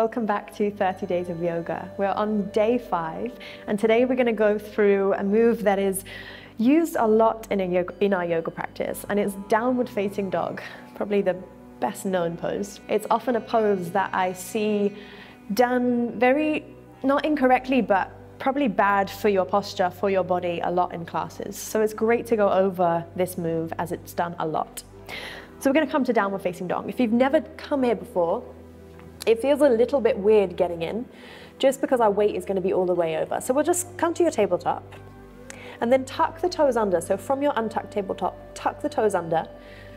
welcome back to 30 Days of Yoga. We're on day 5, and today we're going to go through a move that is used a lot in our yoga practice, and it's downward facing dog, probably the best known pose. It's often a pose that I see done very, not incorrectly, but probably bad for your posture, for your body a lot in classes. So it's great to go over this move as it's done a lot. So we're going to come to downward facing dog. If you've never come here before, it feels a little bit weird getting in, just because our weight is going to be all the way over. So we'll just come to your tabletop and then tuck the toes under. So from your untucked tabletop, tuck the toes under,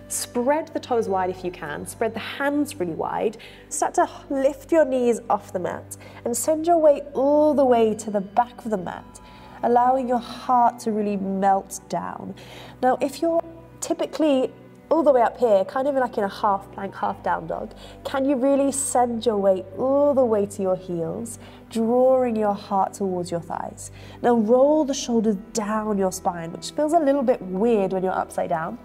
spread the toes wide if you can, spread the hands really wide, start to lift your knees off the mat and send your weight all the way to the back of the mat, allowing your heart to really melt down. Now, if you're typically all the way up here, kind of like in a half plank, half down dog, can you really send your weight all the way to your heels, drawing your heart towards your thighs? Now roll the shoulders down your spine, which feels a little bit weird when you're upside down,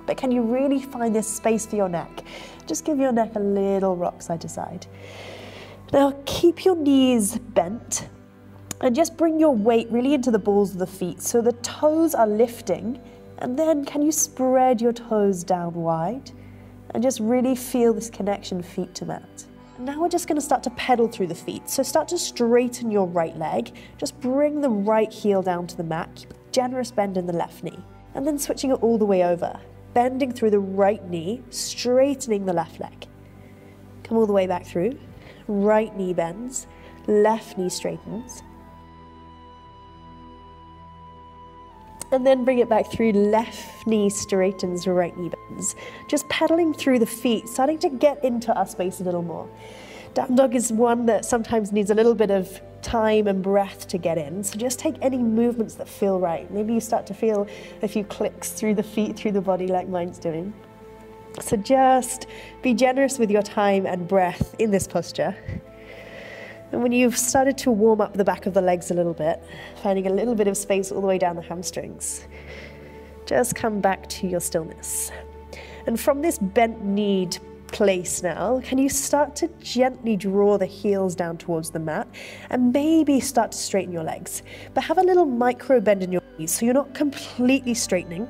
but can you really find this space for your neck? Just give your neck a little rock side to side. Now keep your knees bent and just bring your weight really into the balls of the feet so the toes are lifting. And then can you spread your toes down wide and just really feel this connection feet to mat. And now we're just going to start to pedal through the feet. So start to straighten your right leg. Just bring the right heel down to the mat. Keep a generous bend in the left knee. And then switching it all the way over. Bending through the right knee, straightening the left leg. Come all the way back through. Right knee bends, left knee straightens. And then bring it back through, left knee straightens, right knee bends. Just pedaling through the feet, starting to get into our space a little more. Down dog is one that sometimes needs a little bit of time and breath to get in, so just take any movements that feel right. Maybe you start to feel a few clicks through the feet, through the body like mine's doing. So just be generous with your time and breath in this posture. And when you've started to warm up the back of the legs a little bit, finding a little bit of space all the way down the hamstrings, just come back to your stillness. And from this bent knee place now, can you start to gently draw the heels down towards the mat and maybe start to straighten your legs. But have a little micro bend in your knees so you're not completely straightening.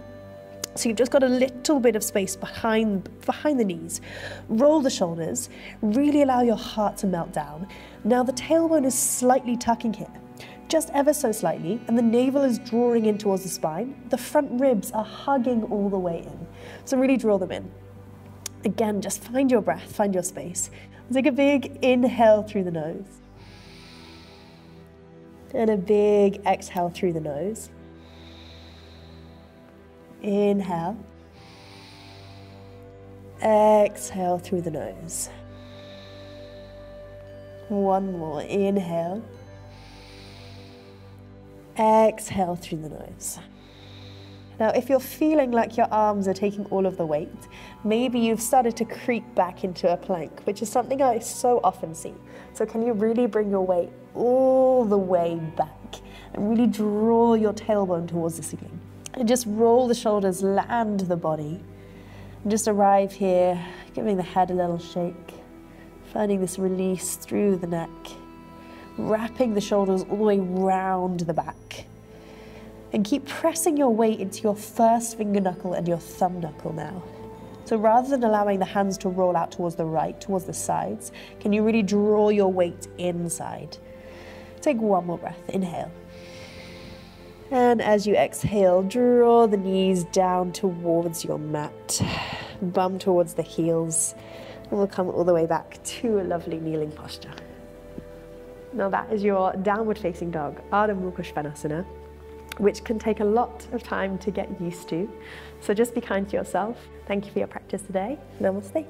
So you've just got a little bit of space behind the knees. Roll the shoulders, really allow your heart to melt down. Now the tailbone is slightly tucking here, just ever so slightly, and the navel is drawing in towards the spine. The front ribs are hugging all the way in. So really draw them in. Again, just find your breath, find your space. Take a big inhale through the nose. And a big exhale through the nose. Inhale, exhale through the nose. One more, inhale, exhale through the nose. Now, if you're feeling like your arms are taking all of the weight, maybe you've started to creep back into a plank, which is something I so often see. So can you really bring your weight all the way back and really draw your tailbone towards the ceiling? And just roll the shoulders, land the body, and just arrive here, giving the head a little shake, finding this release through the neck, wrapping the shoulders all the way round the back. And keep pressing your weight into your first finger knuckle and your thumb knuckle now. So rather than allowing the hands to roll out towards the right, towards the sides, can you really draw your weight inside? Take one more breath, inhale. And as you exhale, draw the knees down towards your mat, bum towards the heels, and we'll come all the way back to a lovely kneeling posture. Now that is your downward facing dog, Ardha Mukha Svanasana, which can take a lot of time to get used to. So just be kind to yourself. Thank you for your practice today. Namaste.